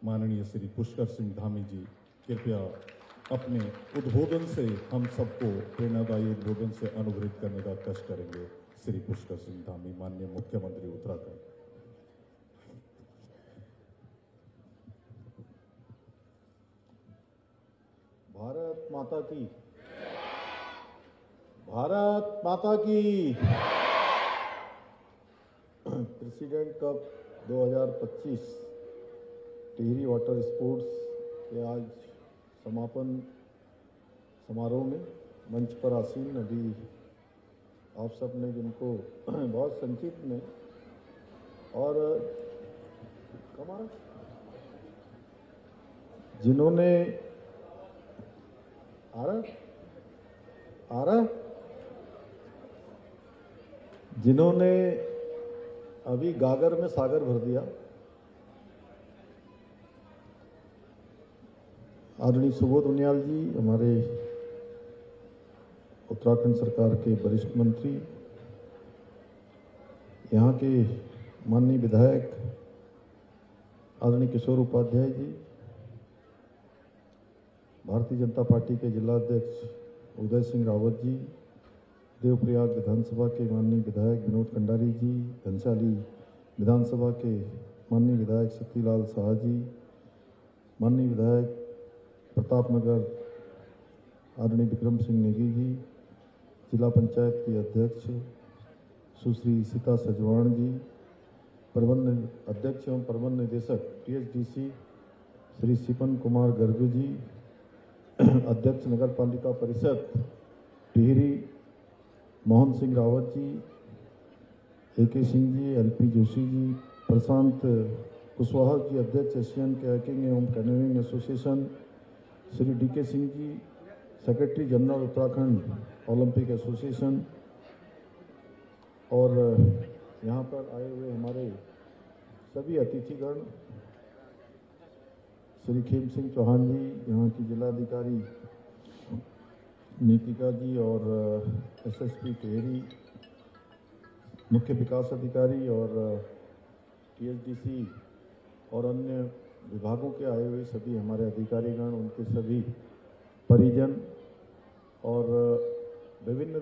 माननीय श्री पुष्कर सिंह धामी जी कृपया अपने उद्बोधन से हम सबको प्रेरणादायी उद्बोधन से अनुग्रहित करने का कष्ट करेंगे। श्री पुष्कर सिंह धामी, माननीय मुख्यमंत्री उत्तराखंड। भारत माता की, भारत माता की। President cup 2025 Tehri water sports के आज समापन समारोह में मंच पर आसीन अभी आप सब ने जिनको बहुत संक्षिप्त में और जिन्होंने जिन्होंने अभी गागर में सागर भर दिया, आदरणीय सुबोध उनियाल जी, हमारे उत्तराखंड सरकार के वरिष्ठ मंत्री, यहाँ के माननीय विधायक आदरणीय किशोर उपाध्याय जी, भारतीय जनता पार्टी के जिलाध्यक्ष उदय सिंह रावत जी, देवप्रयाग विधानसभा के माननीय विधायक विनोद कंडारी जी, घनसाली विधानसभा के माननीय विधायक शक्तिलाल शाह जी, माननीय विधायक प्रतापनगर आदरणीय विक्रम सिंह नेगी जी, जिला पंचायत की अध्यक्ष सुश्री सीता सजवाण जी, प्रबंध अध्यक्ष एवं प्रबंध निदेशक टीएचडीसी श्री सिपन कुमार गर्ग जी, अध्यक्ष नगर पालिका परिषद टिहरी मोहन सिंह रावत जी, एके सिंह जी, एलपी जोशी जी, प्रशांत कुशवाहा जी, अध्यक्ष एशियन कायाकिंग एवं canoeing association Shri DK Singh ji, secretary general Uttarakhand Olympic association, और यहाँ पर आए हुए हमारे सभी अतिथिगण, श्री खेम सिंह चौहान जी, यहाँ की जिलाधिकारी नीतिका जी, और एसएसपी टिहरी, मुख्य विकास अधिकारी और टीएचडीसी और अन्य विभागों के आए हुए सभी हमारे अधिकारीगण, उनके सभी परिजन और विभिन्न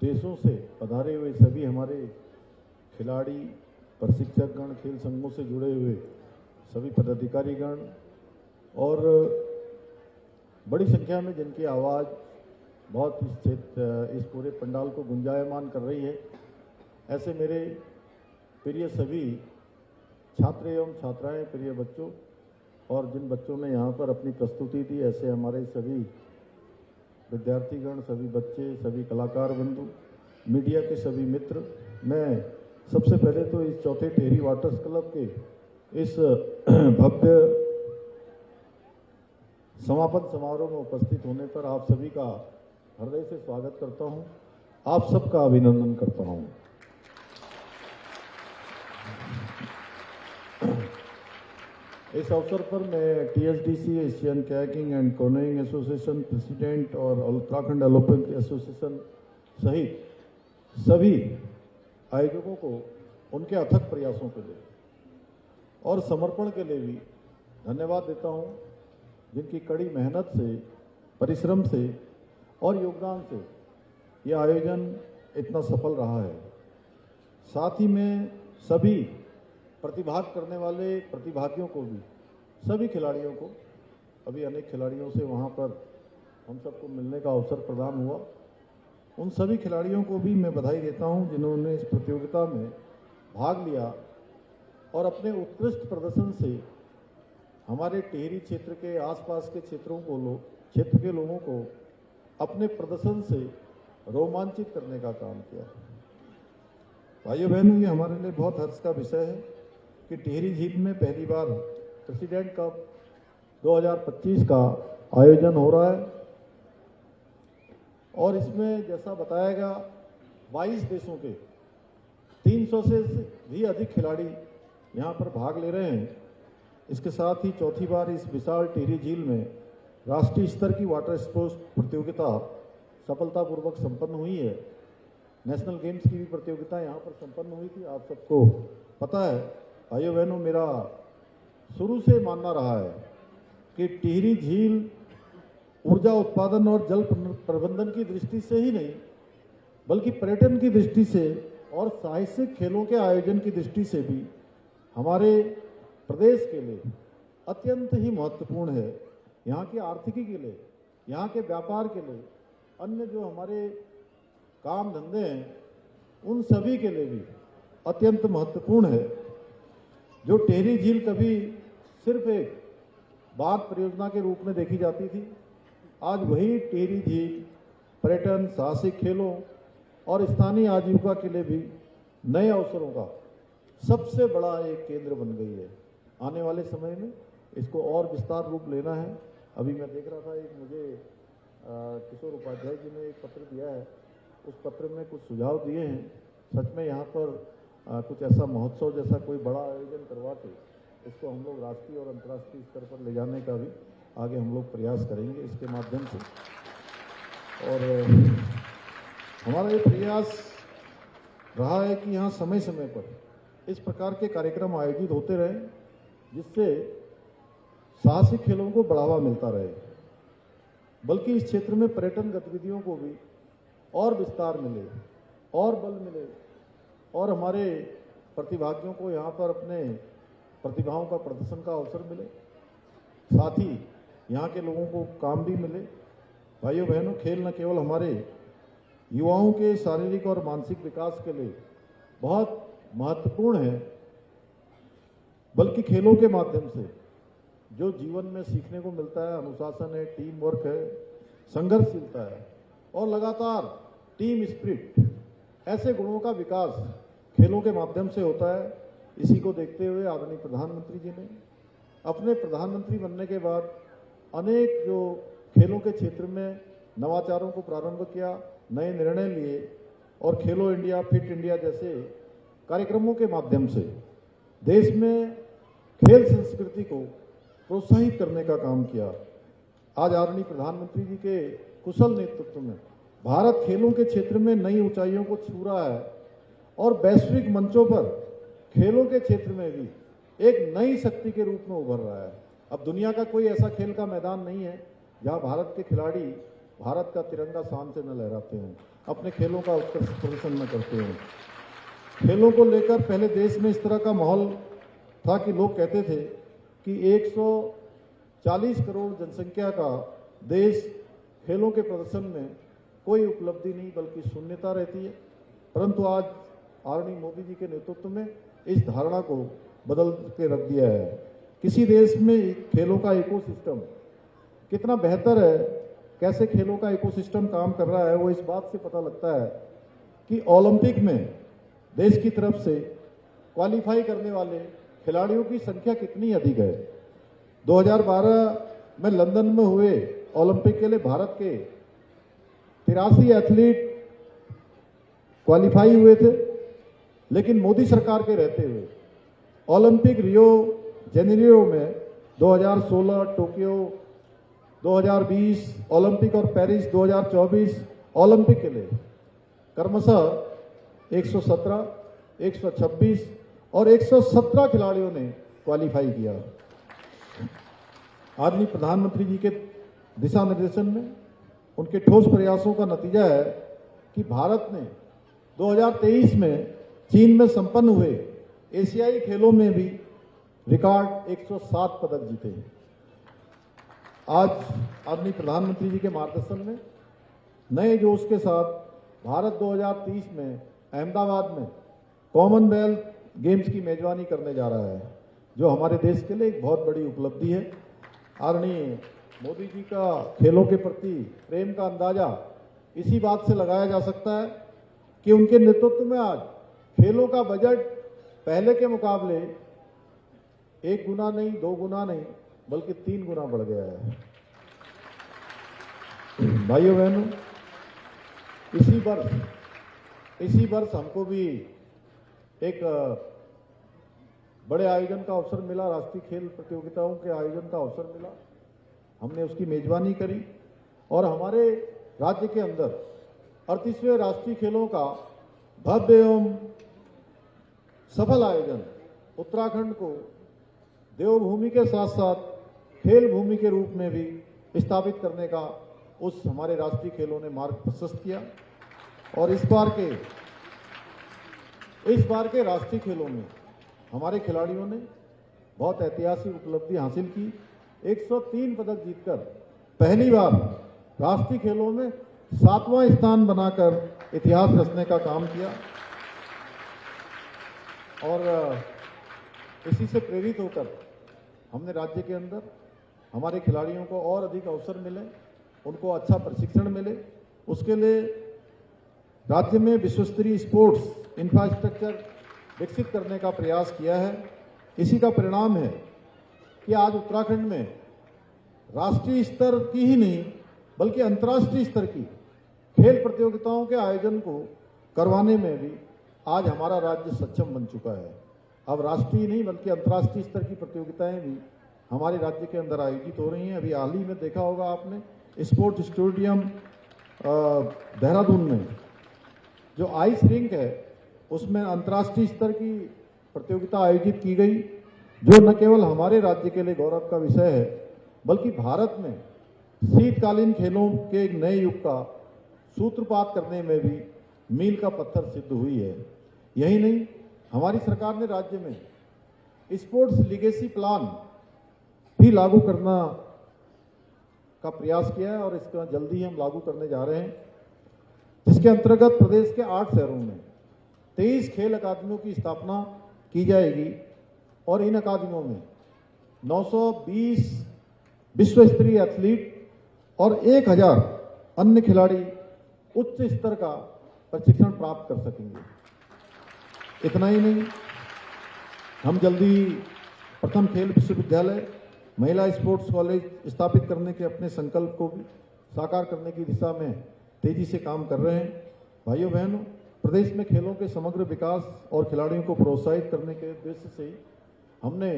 देशों से पधारे हुए सभी हमारे खिलाड़ी, प्रशिक्षकगण, खेल संघों से जुड़े हुए सभी पदाधिकारीगण और बड़ी संख्या में जिनकी आवाज़ बहुत इस पूरे पंडाल को गुंजायमान कर रही है, ऐसे मेरे प्रिय सभी छात्र एवं छात्राएं, प्रिय बच्चों और जिन बच्चों ने यहाँ पर अपनी प्रस्तुति दी, ऐसे हमारे सभी विद्यार्थीगण, सभी बच्चे, सभी कलाकार बंधु, मीडिया के सभी मित्र, मैं सबसे पहले तो इस चौथे टिहरी वाटर्स क्लब के इस भव्य समापन समारोह में उपस्थित होने पर आप सभी का हृदय से स्वागत करता हूं, आप सबका अभिनंदन करता हूं। इस अवसर पर मैं THDC, Asian kayaking and canoeing association president और उत्तराखंड ओलंपिक एसोसिएशन सहित सभी आयोजकों को उनके अथक प्रयासों के लिए और समर्पण के लिए भी धन्यवाद देता हूं, जिनकी कड़ी मेहनत से, परिश्रम से और योगदान से ये आयोजन इतना सफल रहा है। साथ ही में सभी प्रतिभाग करने वाले प्रतिभागियों को भी, सभी खिलाड़ियों को, अभी अनेक खिलाड़ियों से वहाँ पर हम सबको मिलने का अवसर प्रदान हुआ, उन सभी खिलाड़ियों को भी मैं बधाई देता हूँ जिन्होंने इस प्रतियोगिता में भाग लिया और अपने उत्कृष्ट प्रदर्शन से हमारे टिहरी क्षेत्र के आसपास के क्षेत्र के लोगों को अपने प्रदर्शन से रोमांचित करने का काम किया। भाइयों बहनों, ये हमारे लिए बहुत हर्ष का विषय है कि टिहरी झील में पहली बार प्रेसिडेंट कप 2025 का आयोजन हो रहा है और इसमें जैसा बताया गया 22 देशों के 300 से भी अधिक खिलाड़ी यहाँ पर भाग ले रहे हैं। इसके साथ ही चौथी बार इस विशाल टिहरी झील में राष्ट्रीय स्तर की वाटर स्पोर्ट्स प्रतियोगिता सफलतापूर्वक संपन्न हुई है। नेशनल गेम्स की भी प्रतियोगिता यहाँ पर संपन्न हुई थी, आप सबको पता है। भाइयों बहनों, मेरा शुरू से मानना रहा है कि टिहरी झील ऊर्जा उत्पादन और जल प्रबंधन की दृष्टि से ही नहीं, बल्कि पर्यटन की दृष्टि से और साहसिक खेलों के आयोजन की दृष्टि से भी हमारे प्रदेश के लिए अत्यंत ही महत्वपूर्ण है। यहाँ की आर्थिकी के लिए, यहाँ के व्यापार के लिए, अन्य जो हमारे काम धंधे हैं उन सभी के लिए भी अत्यंत महत्वपूर्ण है। जो टिहरी झील कभी सिर्फ एक बाढ़ परियोजना के रूप में देखी जाती थी, आज वही टिहरी झील पर्यटन, साहसिक खेलों और स्थानीय आजीविका के लिए भी नए अवसरों का सबसे बड़ा एक केंद्र बन गई है। आने वाले समय में इसको और विस्तार रूप लेना है। अभी मैं देख रहा था, एक मुझे किशोर उपाध्याय जी ने एक पत्र दिया है, उस पत्र में कुछ सुझाव दिए हैं। सच में यहाँ पर कुछ ऐसा महोत्सव जैसा कोई बड़ा आयोजन करवा के इसको हम लोग राष्ट्रीय और अंतर्राष्ट्रीय स्तर पर ले जाने का भी आगे हम लोग प्रयास करेंगे इसके माध्यम से। और हमारा ये प्रयास रहा है कि यहाँ समय समय पर इस प्रकार के कार्यक्रम आयोजित होते रहे, जिससे साहसिक खेलों को बढ़ावा मिलता रहे, बल्कि इस क्षेत्र में पर्यटन गतिविधियों को भी और विस्तार मिले और बल मिले और हमारे प्रतिभागियों को यहाँ पर अपने प्रतिभाओं का प्रदर्शन का अवसर मिले, साथ ही यहाँ के लोगों को काम भी मिले। भाइयों बहनों, खेल न केवल हमारे युवाओं के शारीरिक और मानसिक विकास के लिए बहुत महत्वपूर्ण है, बल्कि खेलों के माध्यम से जो जीवन में सीखने को मिलता है, अनुशासन है, टीम वर्क है, संघर्षशीलता है और लगातार टीम स्पिरिट, ऐसे गुणों का विकास खेलों के माध्यम से होता है। इसी को देखते हुए आदरणीय प्रधानमंत्री जी ने अपने प्रधानमंत्री बनने के बाद अनेक जो खेलों के क्षेत्र में नवाचारों को प्रारंभ किया, नए निर्णय लिए और खेलो इंडिया, फिट इंडिया जैसे कार्यक्रमों के माध्यम से देश में खेल संस्कृति को प्रोत्साहित करने का काम किया। आज आदरणीय प्रधानमंत्री जी के कुशल नेतृत्व में भारत खेलों के क्षेत्र में नई ऊंचाइयों को छू रहा है और वैश्विक मंचों पर खेलों के क्षेत्र में भी एक नई शक्ति के रूप में उभर रहा है। अब दुनिया का कोई ऐसा खेल का मैदान नहीं है जहां भारत के खिलाड़ी भारत का तिरंगा शान से न लहराते हैं, अपने खेलों का उत्कृष्ट प्रदर्शन न करते हैं। खेलों को लेकर पहले देश में इस तरह का माहौल था कि लोग कहते थे कि 140 करोड़ जनसंख्या का देश, खेलों के प्रदर्शन में कोई उपलब्धि नहीं बल्कि शून्यता रहती है। परंतु आज आदरणीय मोदी जी के नेतृत्व में इस धारणा को बदल के रख दिया है। किसी देश में खेलों का इकोसिस्टम कितना बेहतर है, कैसे खेलों का इकोसिस्टम काम कर रहा है, वो इस बात से पता लगता है कि ओलंपिक में देश की तरफ से क्वालिफाई करने वाले खिलाड़ियों की संख्या कितनी अधिक है। 2012 में लंदन में हुए ओलंपिक के लिए भारत के 83 एथलीट क्वालिफाई हुए थे, लेकिन मोदी सरकार के रहते हुए ओलंपिक रियो जेनेरियो में 2016, टोक्यो 2020 ओलंपिक और पेरिस 2024 ओलंपिक के लिए क्रमशः 117, 126 और 117 खिलाड़ियों ने क्वालिफाई किया। आदरणीय प्रधानमंत्री जी के दिशा निर्देशन में उनके ठोस प्रयासों का नतीजा है कि भारत ने 2023 में चीन में संपन्न हुए एशियाई खेलों में भी रिकॉर्ड 107 पदक जीते। आज आदरणीय प्रधानमंत्री जी के मार्गदर्शन में नए जोश के साथ भारत 2030 में अहमदाबाद में कॉमनवेल्थ गेम्स की मेजबानी करने जा रहा है, जो हमारे देश के लिए एक बहुत बड़ी उपलब्धि है। आदरणीय मोदी जी का खेलों के प्रति प्रेम का अंदाजा इसी बात से लगाया जा सकता है कि उनके नेतृत्व में आज खेलों का बजट पहले के मुकाबले 1 गुना नहीं, 2 गुना नहीं, बल्कि 3 गुना बढ़ गया है। भाइयों बहनों, इसी वर्ष हमको भी एक बड़े आयोजन का अवसर मिला, राष्ट्रीय खेल प्रतियोगिताओं के आयोजन का अवसर मिला। हमने उसकी मेजबानी करी और हमारे राज्य के अंदर 38वें राष्ट्रीय खेलों का भव्य एवं सफल आयोजन उत्तराखंड को देवभूमि के साथ साथ खेल भूमि के रूप में भी स्थापित करने का उस हमारे राष्ट्रीय खेलों ने मार्ग प्रशस्त किया। और इस बार के राष्ट्रीय खेलों में हमारे खिलाड़ियों ने बहुत ऐतिहासिक उपलब्धि हासिल की। 103 पदक जीतकर पहली बार राष्ट्रीय खेलों में 7वां स्थान बनाकर इतिहास रचने का काम किया। और इसी से प्रेरित होकर हमने राज्य के अंदर हमारे खिलाड़ियों को और अधिक अवसर मिले, उनको अच्छा प्रशिक्षण मिले, उसके लिए राज्य में विश्वस्तरीय स्पोर्ट्स इंफ्रास्ट्रक्चर विकसित करने का प्रयास किया है। इसी का परिणाम है कि आज उत्तराखंड में राष्ट्रीय स्तर की ही नहीं बल्कि अंतर्राष्ट्रीय स्तर की खेल प्रतियोगिताओं के आयोजन को करवाने में भी आज हमारा राज्य सक्षम बन चुका है। अब राष्ट्रीय नहीं बल्कि अंतर्राष्ट्रीय स्तर की प्रतियोगिताएं भी हमारे राज्य के अंदर आयोजित हो रही हैं। अभी हाल ही में देखा होगा आपने स्पोर्ट्स स्टेडियम देहरादून में जो आइस रिंक है उसमें अंतर्राष्ट्रीय स्तर की प्रतियोगिता आयोजित की गई, जो न केवल हमारे राज्य के लिए गौरव का विषय है बल्कि भारत में शीतकालीन खेलों के एक नए युग का सूत्रपात करने में भी मील का पत्थर सिद्ध हुई है। यही नहीं, हमारी सरकार ने राज्य में स्पोर्ट्स लीगेसी प्लान भी लागू करना का प्रयास किया है और इसका जल्दी हम लागू करने जा रहे हैं, जिसके अंतर्गत प्रदेश के 8 शहरों में 23 खेल अकादमियों की स्थापना की जाएगी और इन अकादमियों में 920 विश्व स्तरीय एथलीट और 1000 अन्य खिलाड़ी उच्च स्तर का प्रशिक्षण प्राप्त कर सकेंगे। इतना ही नहीं, हम जल्दी प्रथम खेल विश्वविद्यालय, महिला स्पोर्ट्स कॉलेज स्थापित करने के अपने संकल्प को भी साकार करने की दिशा में तेजी से काम कर रहे हैं। भाइयों बहनों, प्रदेश में खेलों के समग्र विकास और खिलाड़ियों को प्रोत्साहित करने के उद्देश्य से हमने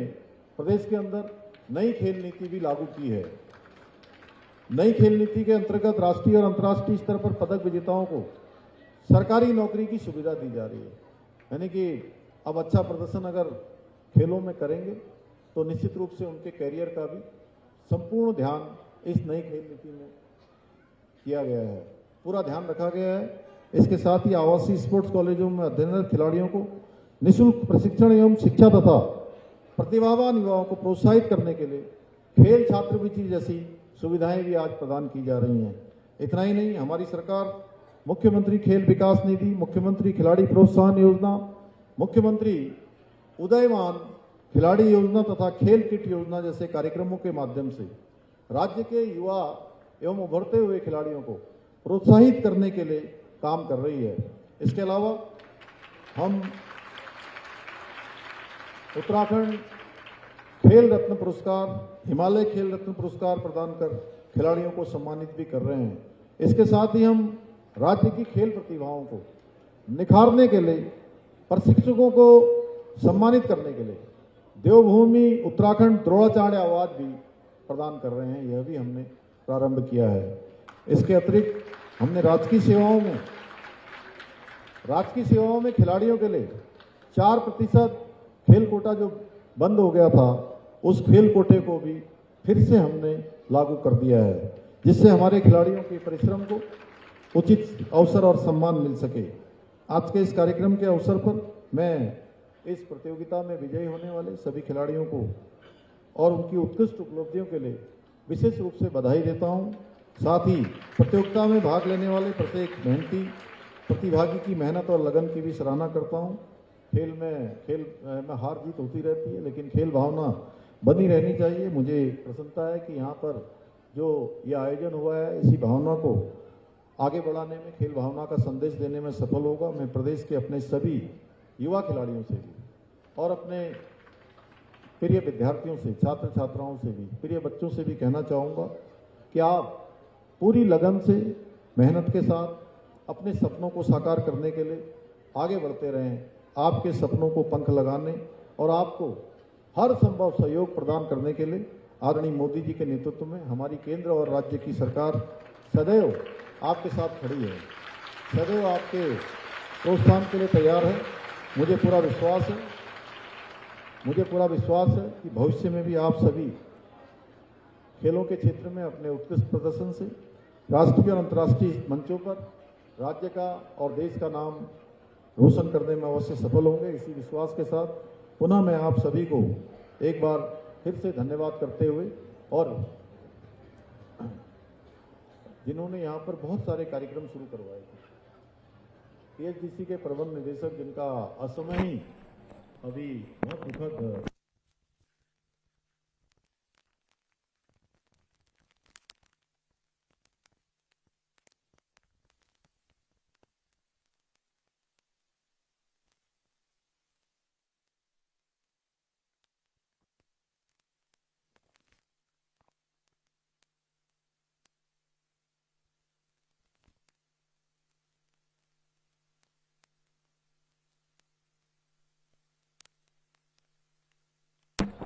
प्रदेश के अंदर नई खेल नीति भी लागू की है। नई खेल नीति के अंतर्गत राष्ट्रीय और अंतर्राष्ट्रीय स्तर पर पदक विजेताओं को सरकारी नौकरी की सुविधा दी जा रही है। यानी कि अब अच्छा प्रदर्शन अगर खेलों में करेंगे तो निश्चित रूप से उनके करियर का भी संपूर्ण ध्यान इस नई खेल नीति में किया गया है, पूरा ध्यान रखा गया है। इसके साथ ही आवासीय स्पोर्ट्स कॉलेजों में अध्ययनरत खिलाड़ियों को निःशुल्क प्रशिक्षण एवं शिक्षा तथा प्रतिभावान युवाओं को प्रोत्साहित करने के लिए खेल छात्रवृत्ति जैसी सुविधाएं भी आज प्रदान की जा रही हैं। इतना ही नहीं, हमारी सरकार मुख्यमंत्री खेल विकास निधि, मुख्यमंत्री खिलाड़ी प्रोत्साहन योजना, मुख्यमंत्री उदयमान खिलाड़ी योजना तथा खेल किट योजना जैसे कार्यक्रमों के माध्यम से राज्य के युवा एवं उभरते हुए खिलाड़ियों को प्रोत्साहित करने के लिए काम कर रही है। इसके अलावा हम उत्तराखंड खेल रत्न पुरस्कार, हिमालय खेल रत्न पुरस्कार प्रदान कर खिलाड़ियों को सम्मानित भी कर रहे हैं। इसके साथ ही हम राज्य की खेल प्रतिभाओं को निखारने के लिए, प्रशिक्षकों को सम्मानित करने के लिए देवभूमि उत्तराखंड द्रोणाचार्य अवार्ड भी प्रदान कर रहे हैं। यह भी हमने प्रारंभ किया है। इसके अतिरिक्त हमने राजकीय सेवाओं में खिलाड़ियों के लिए 4% खेल कोटा जो बंद हो गया था, उस खेल कोटे को भी फिर से हमने लागू कर दिया है, जिससे हमारे खिलाड़ियों के परिश्रम को उचित अवसर और सम्मान मिल सके। आज के इस कार्यक्रम के अवसर पर मैं इस प्रतियोगिता में विजयी होने वाले सभी खिलाड़ियों को और उनकी उत्कृष्ट उपलब्धियों के लिए विशेष रूप से बधाई देता हूं। साथ ही प्रतियोगिता में भाग लेने वाले प्रत्येक मेहनती प्रतिभागी की मेहनत और लगन की भी सराहना करता हूं। खेल में हार जीत होती रहती है, लेकिन खेल भावना बनी रहनी चाहिए। मुझे प्रसन्नता है कि यहाँ पर जो ये आयोजन हुआ है, इसी भावना को आगे बढ़ाने में, खेल भावना का संदेश देने में सफल होगा। मैं प्रदेश के अपने सभी युवा खिलाड़ियों से भी और अपने प्रिय विद्यार्थियों से, छात्र छात्राओं से भी, प्रिय बच्चों से भी कहना चाहूँगा कि आप पूरी लगन से, मेहनत के साथ अपने सपनों को साकार करने के लिए आगे बढ़ते रहें। आपके सपनों को पंख लगाने और आपको हर संभव सहयोग प्रदान करने के लिए आदरणीय मोदी जी के नेतृत्व में हमारी केंद्र और राज्य की सरकार सदैव आपके साथ खड़ी है, सदैव आपके प्रोत्साहन के लिए तैयार है। मुझे पूरा विश्वास है मुझे पूरा विश्वास है कि भविष्य में भी आप सभी खेलों के क्षेत्र में अपने उत्कृष्ट प्रदर्शन से राष्ट्रीय और अंतर्राष्ट्रीय मंचों पर राज्य का और देश का नाम रोशन करने में अवश्य सफल होंगे। इसी विश्वास के साथ पुनः मैं आप सभी को एक बार फिर से धन्यवाद करते हुए, और जिन्होंने यहाँ पर बहुत सारे कार्यक्रम शुरू करवाए थे, टीएचडीसी के प्रबंध निदेशक जिनका असमय ही अभी बहुत दुखद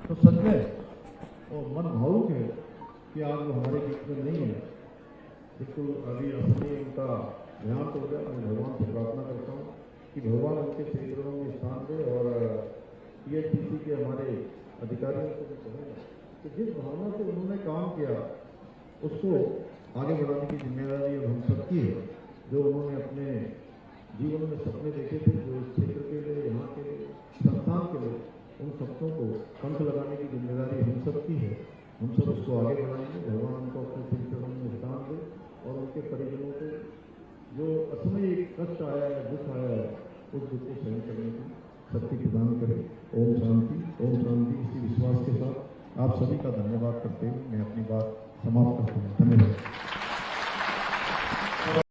तो संजय और मन भावुक है कि आज वो हमारे बीच में नहीं है। बिल्कुल अभी असली उनका देहांत हो गया। मैं भगवान से प्रार्थना करता हूँ कि भगवान उनके क्षेत्रों में स्थान दे, और टीएचडीसी के हमारे अधिकारियों को भी कहूँगा कि जिस भावना से उन्होंने काम किया उसको आगे बढ़ाने की जिम्मेदारी अब हम सबकी है। जो उन्होंने अपने जीवन में सपने देखे थे, जो इस क्षेत्र के लिए, यहाँ के लिए, संस्थान के लिए, उन सपनों को पंख लगाने की जिम्मेदारी हम सबकी है। हम सब उसको आगे बढ़ाएंगे। भगवान उनको अपने चिंतन में स्थान दे, और उनके परिजनों को जो असमय कष्ट आया है, दुख आया है, उस दुख को सहन करने की शक्ति प्रदान करे। ओम शांति, ओम शांति। इसी विश्वास के साथ आप सभी का धन्यवाद करते हुए मैं अपनी बात समाप्त करता हूँ। धन्यवाद।